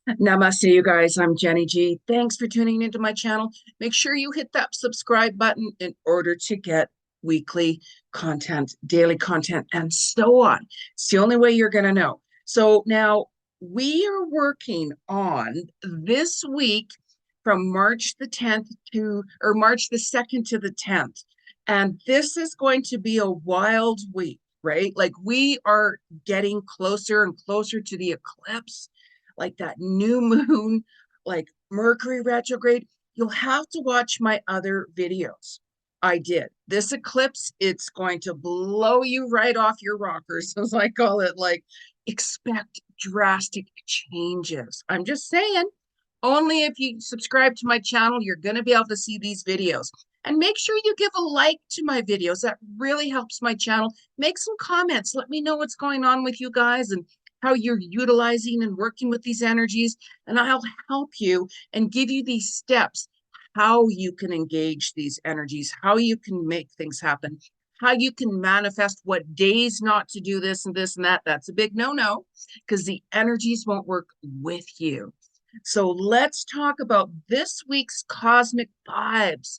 Namaste, you guys. I'm Jenny G. Thanks for tuning into my channel. Make sure you hit that subscribe button in order to get weekly content, daily content, and so on. It's the only way you're going to know. So now we are working on this week from March the 10th or March the 2nd to the 10th. And this is going to be a wild week, right? Like we are getting closer and closer to the eclipse, like that new moon, like Mercury retrograde. You'll have to watch my other videos. I did. This eclipse, it's going to blow you right off your rockers, as I call it. Like, expect drastic changes. I'm just saying, only if you subscribe to my channel, you're going to be able to see these videos. And make sure you give a like to my videos. That really helps my channel. Make some comments. Let me know what's going on with you guys and how you're utilizing and working with these energies. And I'll help you and give you these steps, how you can engage these energies, how you can make things happen, how you can manifest, what days not to do this and this and that. That's a big no-no because the energies won't work with you. So let's talk about this week's cosmic vibes.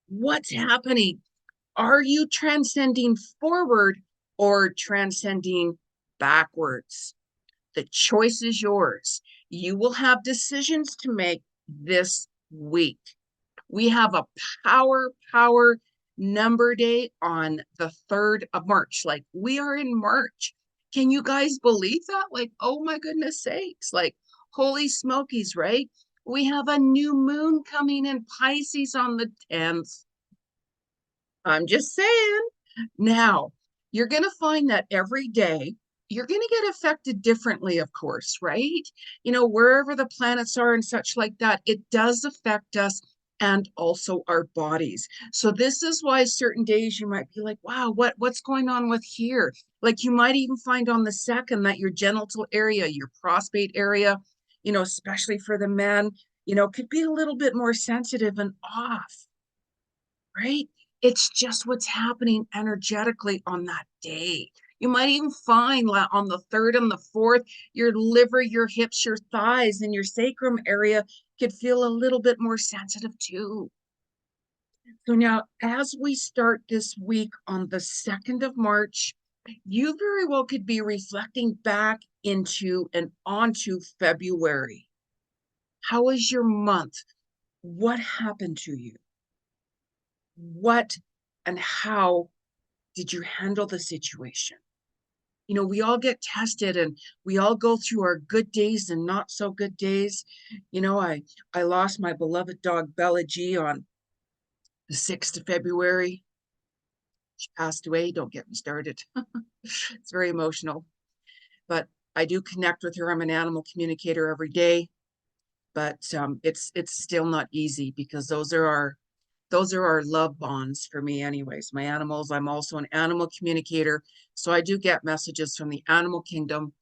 What's happening? Are you transcending forward or transcending backwards? The choice is yours. You will have decisions to make this week. We have a power number day on the 3rd of March. Like we are in March. Can you guys believe that? Like, oh my goodness sakes. Like, holy smokies, right? We have a new moon coming in Pisces on the 10th. I'm just saying. Now, you're going to find that every day you're going to get affected differently, of course, right? You know, wherever the planets are and such like that, it does affect us and also our bodies. So this is why certain days you might be like, wow, what's going on with here? Like you might even find on the 2nd that your genital area, your prostate area, you know, especially for the men, you know, could be a little bit more sensitive and off, right? It's just what's happening energetically on that day. You might even find on the 3rd and the 4th, your liver, your hips, your thighs, and your sacrum area could feel a little bit more sensitive too. So now, as we start this week on the 2nd of March, you very well could be reflecting back into and onto February. How was your month? What happened to you? What and how did you handle the situation? You know, we all get tested and we all go through our good days and not so good days. You know, I lost my beloved dog Bella G on the 6th of February. She passed away. Don't get me started. It's very emotional, but I do connect with her. I'm an animal communicator every day, but it's still not easy because those are our love bonds for me anyways. My animals, I'm also an animal communicator, so I do get messages from the animal kingdom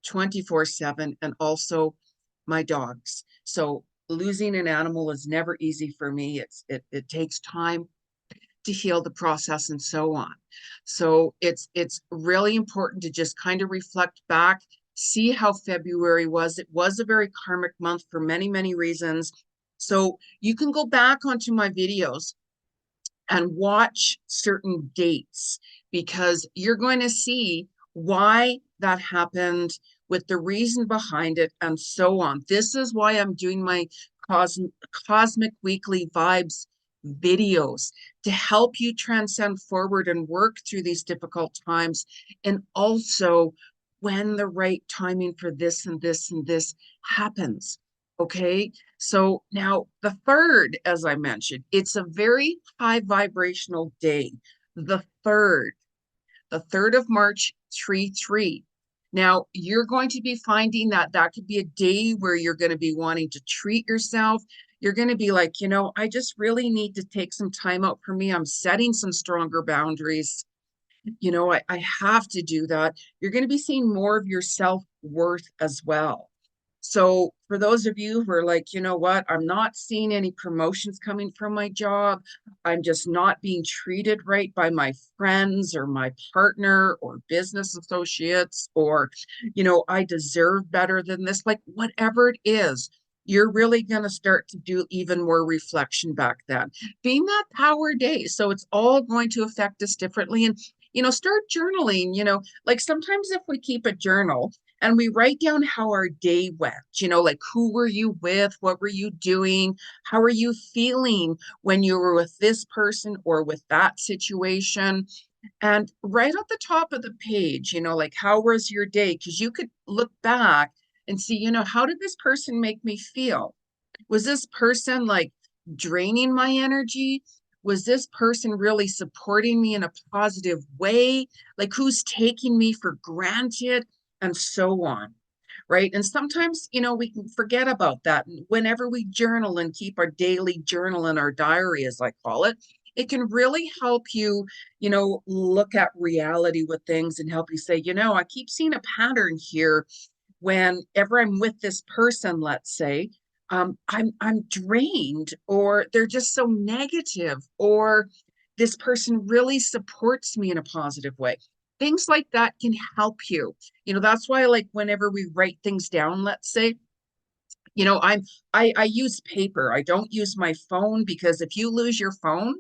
24/7 and also my dogs. So losing an animal is never easy for me. It takes time to heal the process and so on. So it's really important to just kind of reflect back, see how February was. It was a very karmic month for many reasons. So you can go back onto my videos and watch certain dates because you're going to see why that happened with the reason behind it and so on. This is why I'm doing my cosmic weekly vibes videos to help you transcend forward and work through these difficult times, and also when the right timing for this and this and this happens. Okay, so now the 3rd, as I mentioned, it's a very high vibrational day. The 3rd of March, 3-3. Now you're going to be finding that that could be a day where you're going to be wanting to treat yourself. You're going to be like, you know, I just really need to take some time out for me. I'm setting some stronger boundaries. You know, I have to do that. You're going to be seeing more of your self-worth as well. So for those of you who are like, you know what, I'm not seeing any promotions coming from my job. I'm just not being treated right by my friends or my partner or business associates, or, I deserve better than this. Like whatever it is, you're really going to start to do even more reflection back then. Being that power day. So it's all going to affect us differently. And, start journaling, like sometimes if we keep a journal, and we write down how our day went, like who were you with? What were you doing? How are you feeling when you were with this person or with that situation? And right at the top of the page, like how was your day? Because you could look back and see, how did this person make me feel? Was this person like draining my energy? Was this person really supporting me in a positive way? Like who's taking me for granted? And so on. Right. And sometimes, we can forget about that. And whenever we journal and keep our daily journal in our diary, as I call it, it can really help you, look at reality with things and help you say, I keep seeing a pattern here whenever I'm with this person, let's say, I'm drained, or they're just so negative, or this person really supports me in a positive way. Things like that can help you. That's why, like, whenever we write things down, let's say, I use paper. I don't use my phone, because if you lose your phone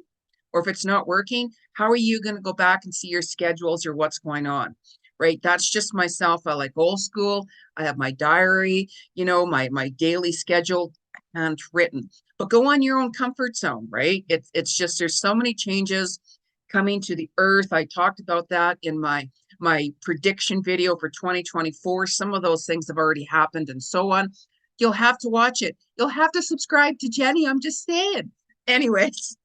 or if it's not working, how are you going to go back and see your schedules or what's going on? Right? That's just myself. I like old school. I have my diary, my daily schedule handwritten. But go on your own comfort zone, right? It's just there's so many changes coming to the earth. I talked about that in my prediction video for 2024. Some of those things have already happened and so on. You'll have to watch it. You'll have to subscribe to Jenny. I'm just saying. Anyways,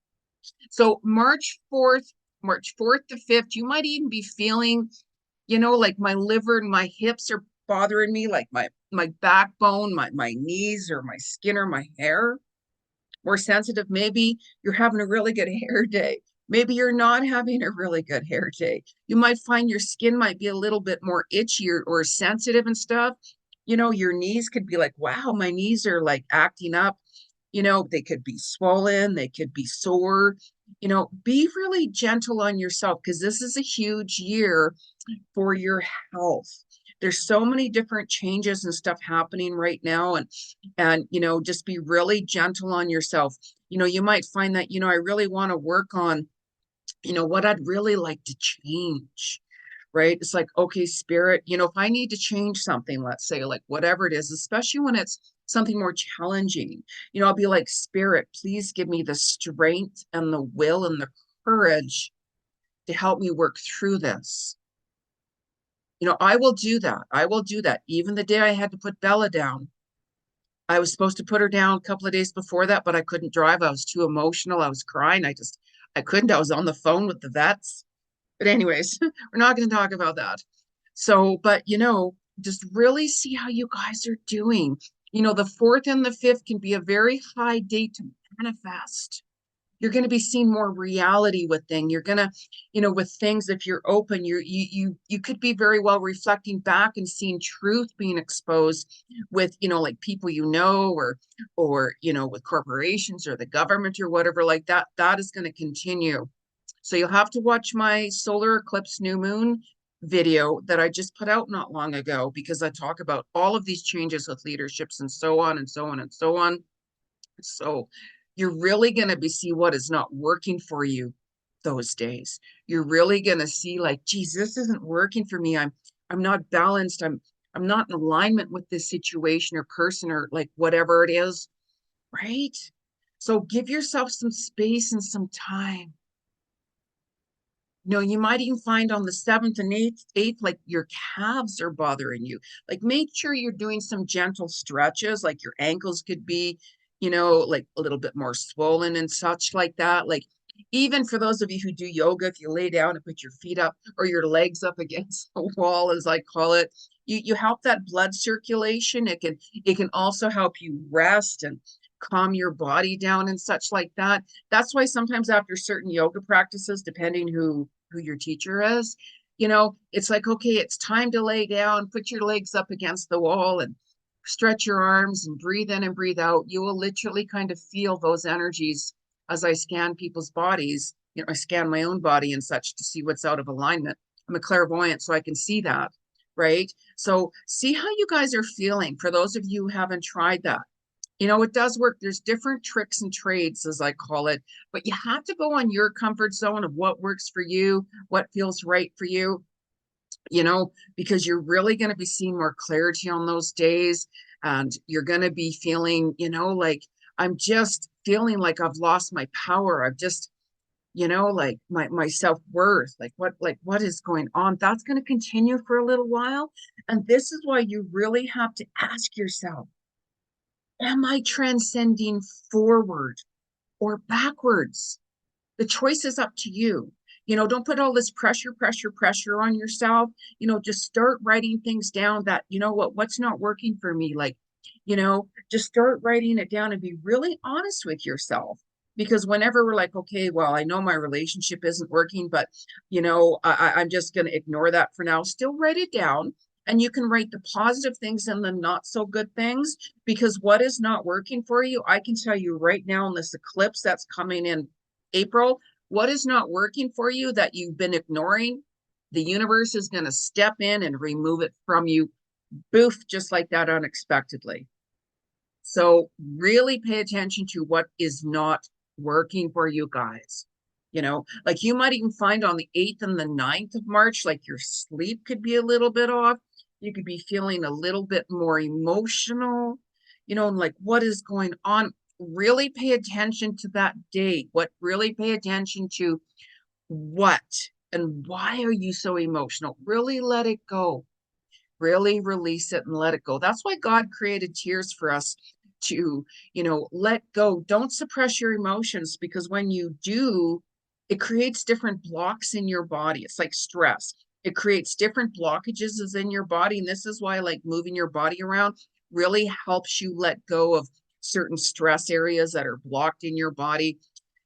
so March 4th to 5th, you might even be feeling, like my liver and my hips are bothering me, like my backbone, my knees, or my skin or my hair. More sensitive. Maybe you're having a really good hair day. Maybe you're not having a really good hair day. You might find your skin might be a little bit more itchy or sensitive and stuff. Your knees could be like, wow, my knees are like acting up. They could be swollen, they could be sore. Be really gentle on yourself, because this is a huge year for your health. There's so many different changes and stuff happening right now, and just be really gentle on yourself. You might find that, I really want to work on, what I'd really like to change. Right? It's like, okay, spirit, if I need to change something, let's say, like whatever it is, especially when it's something more challenging, I'll be like, spirit, please give me the strength and the will and the courage to help me work through this. I will do that. I will do that. Even the day I had to put Bella down, I was supposed to put her down a couple of days before that, but I couldn't drive. I was too emotional. I was crying. I couldn't. I was on the phone with the vets. But anyways, we're not going to talk about that. So, but just really see how you guys are doing. The 4th and the 5th can be a very high date to manifest. You're going to be seeing more reality with things. You're going to, with things, if you're open, you could be very well reflecting back and seeing truth being exposed with, like people, or with corporations or the government or whatever like that. That is going to continue. So you'll have to watch my solar eclipse new moon video that I just put out not long ago, because I talk about all of these changes with leaderships and so on and so on and so on. So you're really going to see what is not working for you those days. You're really going to see like, geez, this isn't working for me. I'm not balanced. I'm not in alignment with this situation or person or like whatever it is, right? So give yourself some space and some time. You might even find on the 7th and 8th, like your calves are bothering you. Like make sure you're doing some gentle stretches, like your ankles could be, like a little bit more swollen and such like that. Like even for those of you who do yoga, if you lay down and put your feet up or your legs up against the wall, as I call it, you help that blood circulation. It can also help you rest and calm your body down and such like that. That's why sometimes after certain yoga practices, depending who your teacher is, it's like, okay, it's time to lay down, put your legs up against the wall and stretch your arms and breathe in and breathe out, you will literally kind of feel those energies as I scan people's bodies. You know, I scan my own body and such to see what's out of alignment. I'm a clairvoyant, so I can see that, right? So see how you guys are feeling. For those of you who haven't tried that, you know, it does work. There's different tricks and trades, as I call it, but you have to go on your comfort zone of what works for you, what feels right for you, you know, because you're really going to be seeing more clarity on those days. And you're going to be feeling, you know, like I'm just feeling like I've lost my power. I've just, you know, like my self-worth, like what is going on? That's going to continue for a little while. And this is why you really have to ask yourself, am I transcending forward or backwards? The choice is up to you. You know, don't put all this pressure on yourself. You know, just start writing things down that, you know what, what's not working for me? Like, you know, just start writing it down and be really honest with yourself. Because whenever we're like, okay, well, I know my relationship isn't working, but, you know, I'm just going to ignore that for now. Still write it down. And you can write the positive things and the not so good things, because what is not working for you, I can tell you right now in this eclipse that's coming in April, what is not working for you that you've been ignoring, the universe is going to step in and remove it from you, boof, just like that, unexpectedly. So really pay attention to what is not working for you guys. You know, like you might even find on the 8th and the 9th of March, like your sleep could be a little bit off. You could be feeling a little bit more emotional, you know, like what is going on? Really pay attention to that date. What really pay attention to what and why are you so emotional? Really let it go. Really release it and let it go. That's why God created tears for us to, you know, let go. Don't suppress your emotions, because when you do, it creates different blocks in your body. It's like stress. It creates different blockages in your body. And this is why, like, moving your body around really helps you let go of certain stress areas that are blocked in your body,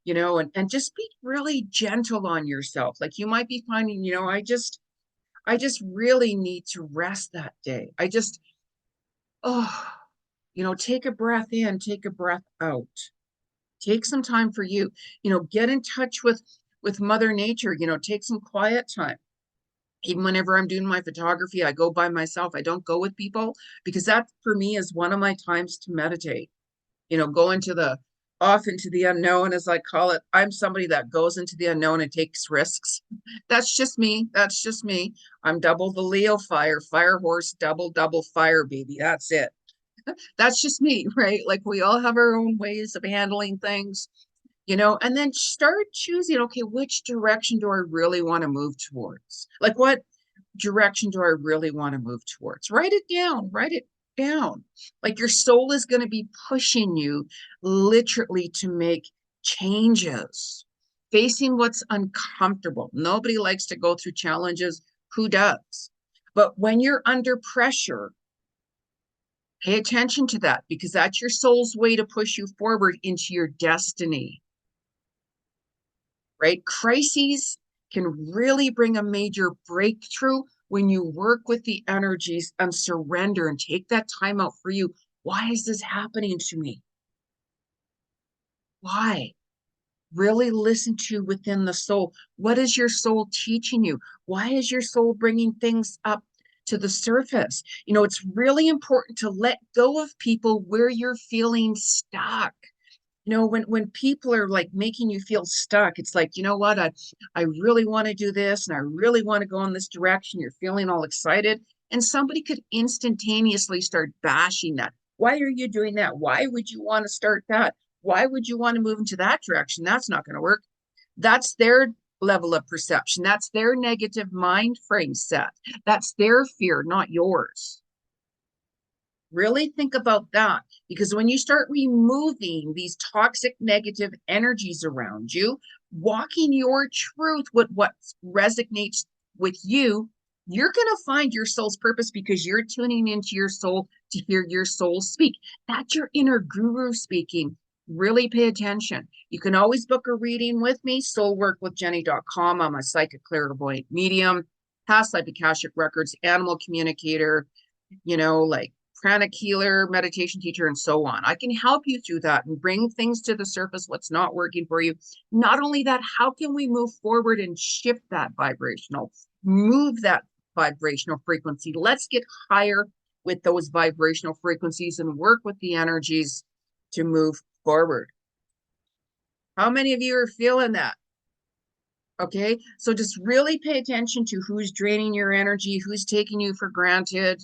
you know, and just be really gentle on yourself. Like you might be finding, you know, I just really need to rest that day. Oh, you know, take a breath in, take a breath out. Take some time for you. You know, get in touch with Mother Nature, you know, take some quiet time. Even whenever I'm doing my photography, I go by myself. I don't go with people, because that for me is one of my times to meditate. You know, go into the off into the unknown, as I call it. I'm somebody that goes into the unknown and takes risks. That's just me. That's just me. I'm double the Leo fire horse, double fire baby. That's it. That's just me, right? Like we all have our own ways of handling things, you know, and then start choosing, okay, which direction do I really want to move towards? Like what direction do I really want to move towards? Write it down, write it down. Like your soul is going to be pushing you literally to make changes, facing what's uncomfortable. Nobody likes to go through challenges. Who does? But when you're under pressure, pay attention to that, because that's your soul's way to push you forward into your destiny, right? Crises can really bring a major breakthrough when you work with the energies and surrender and take that time out for you. Why is this happening to me? Why? Really listen to within the soul. What is your soul teaching you? Why is your soul bringing things up to the surface? You know, it's really important to let go of people where you're feeling stuck. You know, when people are like making you feel stuck, it's like, you know what, I really want to do this and I really want to go in this direction. You're feeling all excited, and somebody could instantaneously start bashing that. Why are you doing that? Why would you want to start that? Why would you want to move into that direction? That's not going to work. That's their level of perception. That's their negative mind frame set. That's their fear, not yours. Really think about that, because when you start removing these toxic negative energies around you, walking your truth with what resonates with you, you're going to find your soul's purpose, because you're tuning into your soul to hear your soul speak. That's your inner guru speaking. Really pay attention. You can always book a reading with me, soulworkwithjenny.com. I'm a psychic clairvoyant medium, past life Akashic records, animal communicator, you know, like pranic healer, meditation teacher, and so on. I can help you through that and bring things to the surface, what's not working for you. Not only that, how can we move forward and shift that move that vibrational frequency? Let's get higher with those vibrational frequencies and work with the energies to move forward. How many of you are feeling that? Okay, so just really pay attention to who's draining your energy, who's taking you for granted,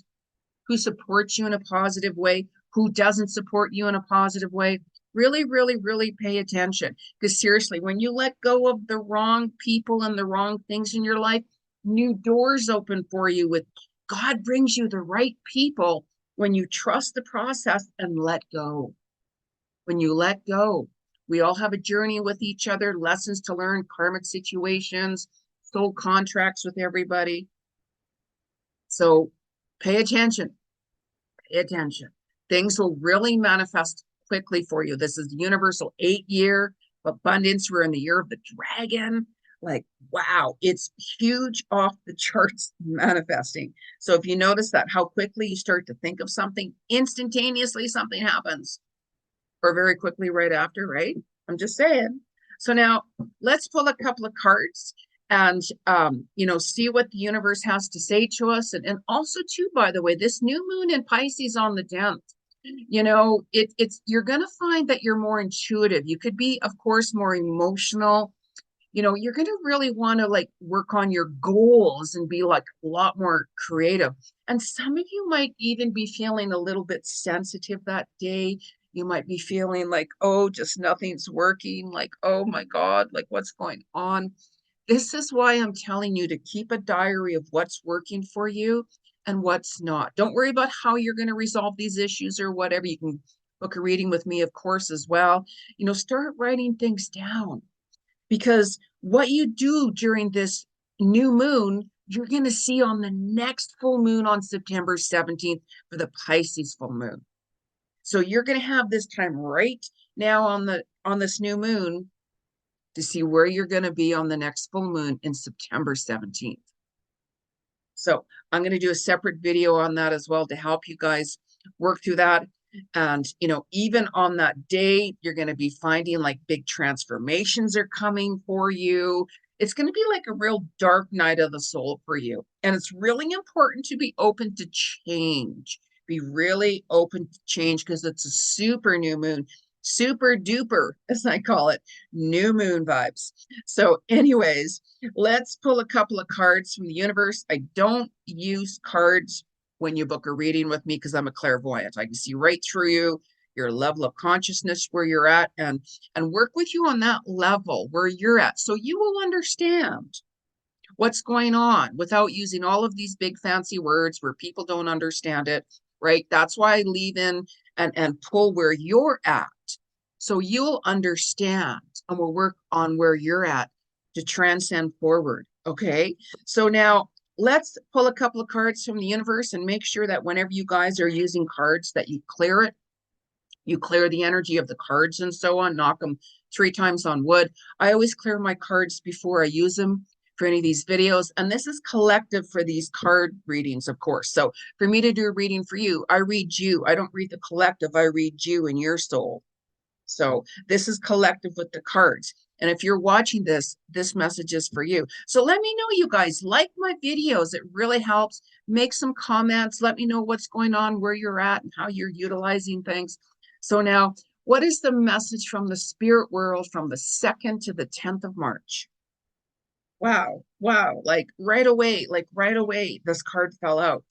who supports you in a positive way, who doesn't support you in a positive way. Really, really, really pay attention. Because seriously, when you let go of the wrong people and the wrong things in your life, new doors open for you. With God brings you the right people when you trust the process and let go. When you let go, we all have a journey with each other, lessons to learn, karmic situations, soul contracts with everybody. So pay attention. Pay attention. Things will really manifest quickly for you. This is the universal 8-year abundance. We're in the year of the dragon. Like, wow, it's huge, off the charts manifesting. So if you notice that, how quickly you start to think of something, instantaneously something happens, or very quickly right after, right? I'm just saying. So now let's pull a couple of cards and see what the universe has to say to us. And also too, by the way, this new moon in Pisces on the 10th, you're going to find that you're more intuitive. You could be, of course, more emotional. You're going to really want to like work on your goals and be like a lot more creative. And some of you might even be feeling a little bit sensitive that day. You might be feeling like, oh, just nothing's working. Like, oh my God, like what's going on? This is why I'm telling you to keep a diary of what's working for you and what's not. Don't worry about how you're going to resolve these issues or whatever. You can book a reading with me, of course, as well. Start writing things down, because what you do during this new moon, you're going to see on the next full moon on September 17th for the Pisces full moon. So you're going to have this time right now on this new moon to see where you're going to be on the next full moon in September 17th. So I'm going to do a separate video on that as well to help you guys work through that. And, even on that day, you're going to be finding like big transformations are coming for you. It's going to be like a real dark night of the soul for you. And it's really important to be open to change. Be really open to change, because it's a super new moon, super duper, as I call it, new moon vibes. So anyways, let's pull a couple of cards from the universe. I don't use cards when you book a reading with me because I'm a clairvoyant. I can see right through you, your level of consciousness, where you're at, and work with you on that level where you're at, so you will understand what's going on without using all of these big fancy words where people don't understand it, right? That's why I leave in and pull where you're at, so you'll understand, and we'll work on where you're at to transcend forward. Okay, so now let's pull a couple of cards from the universe and make sure that whenever you guys are using cards that you clear it. You clear the energy of the cards and so on, knock them 3 times on wood. I always clear my cards before I use them for any of these videos. And this is collective for these card readings, of course. So for me to do a reading for you, I read you. I don't read the collective. I read you and your soul. So this is collective with the cards. And if you're watching this message is for you. So let me know, you guys, like my videos. It really helps. Make some comments. Let me know what's going on, where you're at, and how you're utilizing things. So now, what is the message from the spirit world from the 2nd to the 10th of March? Wow. Like right away, this card fell out,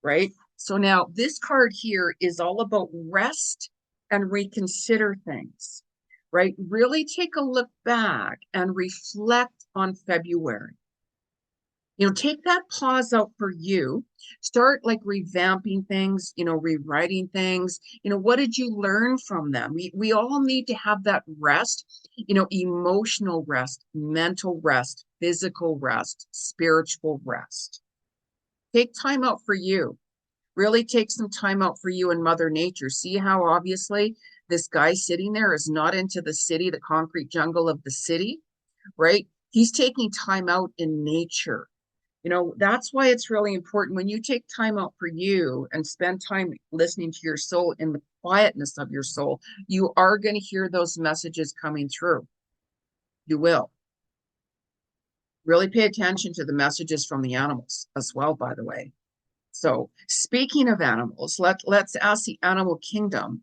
right? So now this card here is all about rest and reconsider things, right? Really take a look back and reflect on February. Take that pause out for you. Start like revamping things, rewriting things. What did you learn from them? We all need to have that rest, emotional rest, mental rest, physical rest, spiritual rest. Take time out for you. Really take some time out for you and Mother Nature. See how obviously this guy sitting there is not into the city, the concrete jungle of the city, right? He's taking time out in nature. You know, that's why it's really important when you take time out for you and spend time listening to your soul in the quietness of your soul, you are going to hear those messages coming through. You will. Really pay attention to the messages from the animals as well, by the way. So, speaking of animals, let's ask the animal kingdom,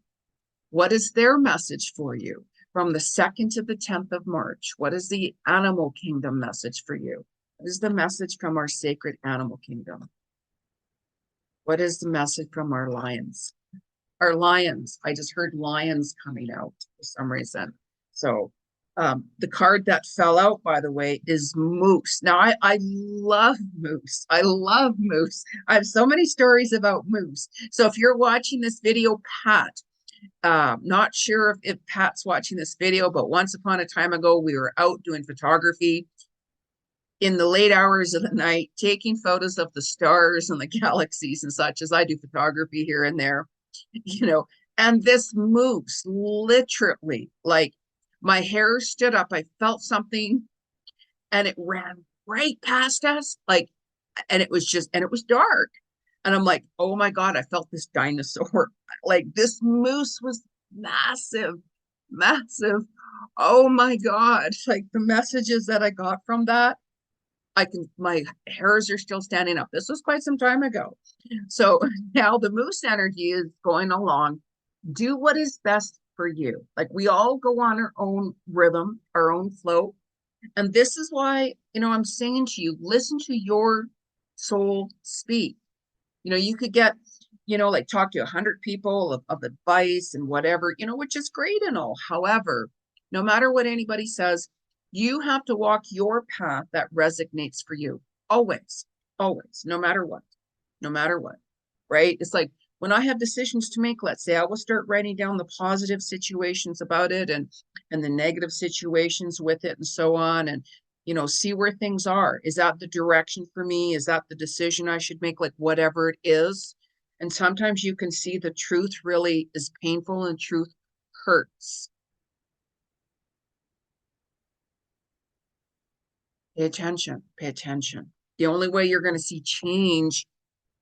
what is their message for you from the 2nd to the 10th of March? What is the animal kingdom message for you? What is the message from our sacred animal kingdom? What is the message from our lions? Our lions. I just heard lions coming out for some reason. So the card that fell out, by the way, is moose. Now, I love moose. I love moose. I have so many stories about moose. So if you're watching this video, Pat, not sure if Pat's watching this video, but once upon a time ago, we were out doing photography in the late hours of the night, taking photos of the stars and the galaxies and such, as I do photography here and there, you know, and this moose literally, like, my hair stood up. I felt something and it ran right past us, like, and it was just, and it was dark. And I'm like, oh my God, I felt this dinosaur. Like, this moose was massive, massive. Oh my God. Like, the messages that I got from that, my hairs are still standing up. This was quite some time ago. So now the moose energy is going along. Do what is best for you. Like, we all go on our own rhythm, our own flow. And this is why, I'm saying to you, listen to your soul speak. You could get, like, talk to 100 people of advice and whatever, which is great and all. However, no matter what anybody says, you have to walk your path that resonates for you. Always, always, no matter what, right? It's like when I have decisions to make, let's say, I will start writing down the positive situations about it and the negative situations with it and so on. And, see where things are. Is that the direction for me? Is that the decision I should make? Like, whatever it is. And sometimes you can see the truth really is painful and truth hurts. Pay attention, pay attention. The only way you're going to see change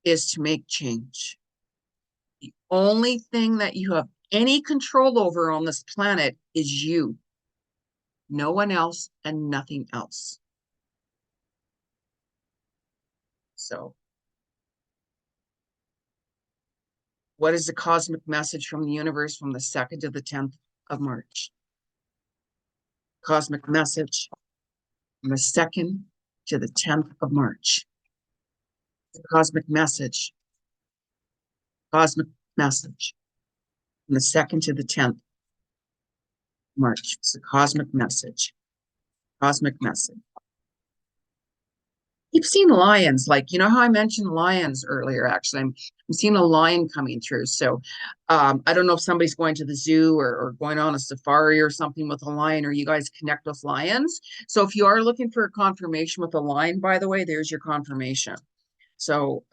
is to make change. The only thing that you have any control over on this planet is you. No one else and nothing else. So, what is the cosmic message from the universe from the 2nd to the 10th of March? Cosmic message from the 2nd to the 10th of March. The cosmic message. Cosmic message from the 2nd to the 10th of March. It's a cosmic message. Cosmic message. Keep seeing lions, like, how I mentioned lions earlier. Actually, I'm seeing a lion coming through. So I don't know if somebody's going to the zoo or going on a safari or something with a lion, or you guys connect with lions. So if you are looking for a confirmation with a lion, by the way, there's your confirmation. So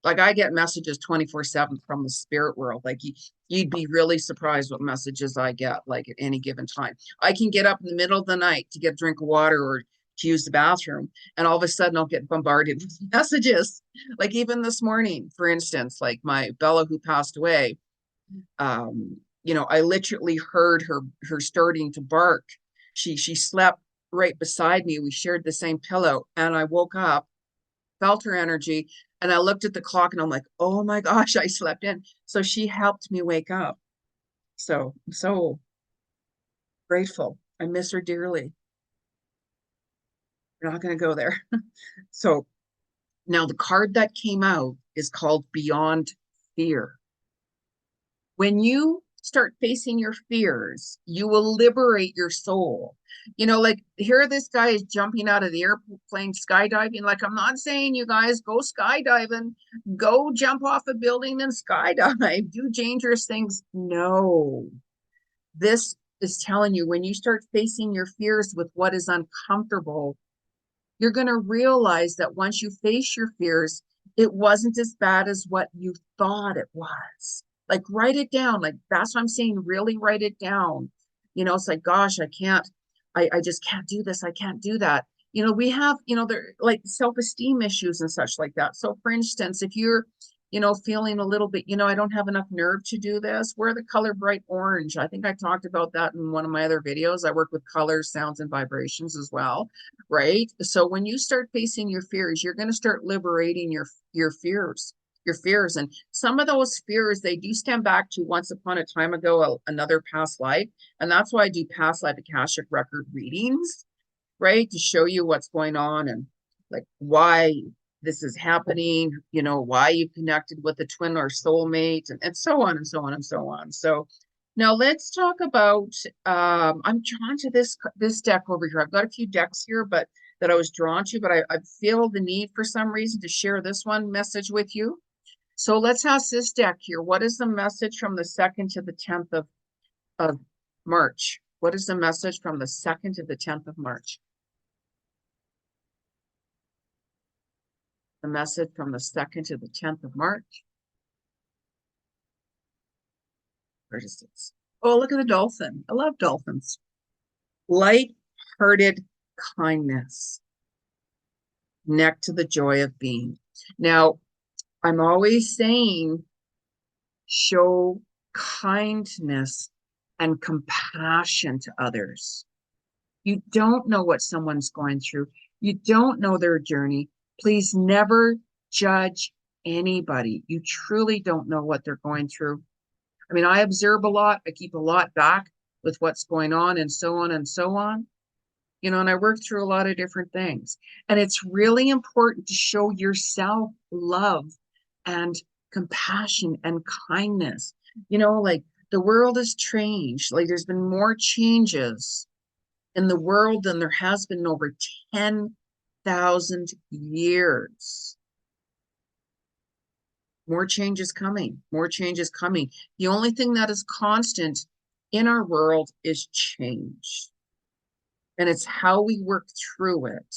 like, I get messages 24/7 from the spirit world. Like, you'd be really surprised what messages I get, like, at any given time. I can get up in the middle of the night to get a drink of water or to use the bathroom, and all of a sudden I'll get bombarded with messages. Like, even this morning, for instance, like my Bella, who passed away, I literally heard her starting to bark. She slept right beside me. We shared the same pillow, and I woke up, felt her energy, and I looked at the clock and I'm like, oh my gosh, I slept in. So she helped me wake up. So I'm so grateful. I miss her dearly. We're not going to go there. So now the card that came out is called Beyond Fear. When you start facing your fears, you will liberate your soul. Like, here this guy is jumping out of the airplane, skydiving. Like, I'm not saying you guys go skydiving, go jump off a building and skydive, do dangerous things. No, this is telling you, when you start facing your fears with what is uncomfortable, you're going to realize that once you face your fears, it wasn't as bad as what you thought it was. Like, write it down. Like, that's what I'm saying. Really write it down. It's like, gosh, I just can't do this. I can't do that. You know, we have, you know, there like self-esteem issues and such like that. So for instance, if you're, you know, feeling a little bit, you know, I don't have enough nerve to do this, wear the color bright orange. I think I talked about that in one of my other videos. I work with colors, sounds, and vibrations as well, right? So when you start facing your fears, you're going to start liberating your fears, your fears. And some of those fears, they do stand back to once upon a time ago, another past life. And that's why I do past life Akashic record readings, right? To show you what's going on and like why this is happening, you know, why you connected with a twin or soulmate, and so on and so on and so on. So now let's talk about, I'm drawn to this deck over here. I've got a few decks here, but that I was drawn to, but I feel the need for some reason to share this one message with you. So let's ask this deck here. What is the message from the 2nd to the 10th of March? What is the message from the 2nd to the 10th of March? The message from the 2nd to the 10th of March. Where is this? Oh, look at the dolphin. I love dolphins. Light-hearted kindness. Connect to the joy of being. Now, I'm always saying show kindness and compassion to others. You don't know what someone's going through. You don't know their journey. Please never judge anybody. You truly don't know what they're going through. I mean, I observe a lot. I keep a lot back with what's going on and so on and so on. You know, and I work through a lot of different things. And it's really important to show yourself love and compassion and kindness. You know, like the world has changed. Like there's been more changes in the world than there has been in over 10,000 years. More change is coming. More change is coming. The only thing that is constant in our world is change. And it's how we work through it.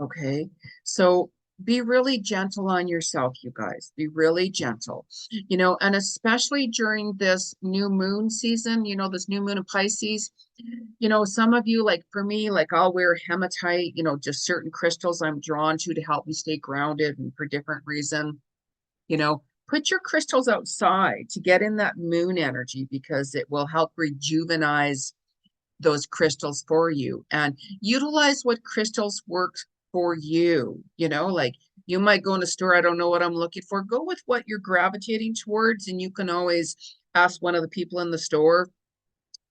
Okay. So be really gentle on yourself, you guys. Be really gentle, you know, and especially during this new moon season, you know, this new moon of Pisces, you know, some of you, like for me, like I'll wear hematite, you know, just certain crystals I'm drawn to help me stay grounded and for different reason, you know, put your crystals outside to get in that moon energy because it will help rejuvenize those crystals for you and utilize what crystals work for you. You know, like you might go in a store, I don't know what I'm looking for. Go with what you're gravitating towards, and you can always ask one of the people in the store.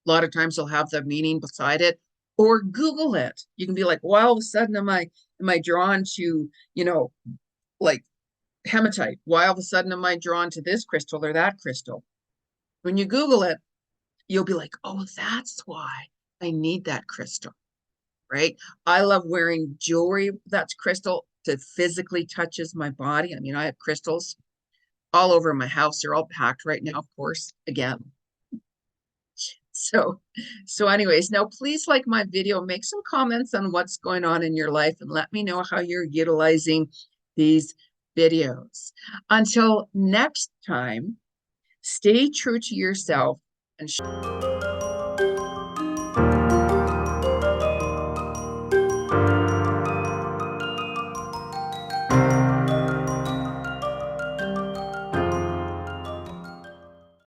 A lot of times they'll have the meaning beside it, or Google it. You can be like, well, all of a sudden am I drawn to, you know, like hematite? Why all of a sudden am I drawn to this crystal or that crystal? When you Google it, you'll be like, oh, that's why I need that crystal, right? I love wearing jewelry that's crystal that physically touches my body. I mean, I have crystals all over my house. They're all packed right now, of course, again. So anyways, now please like my video, make some comments on what's going on in your life and let me know how you're utilizing these videos. Until next time, stay true to yourself and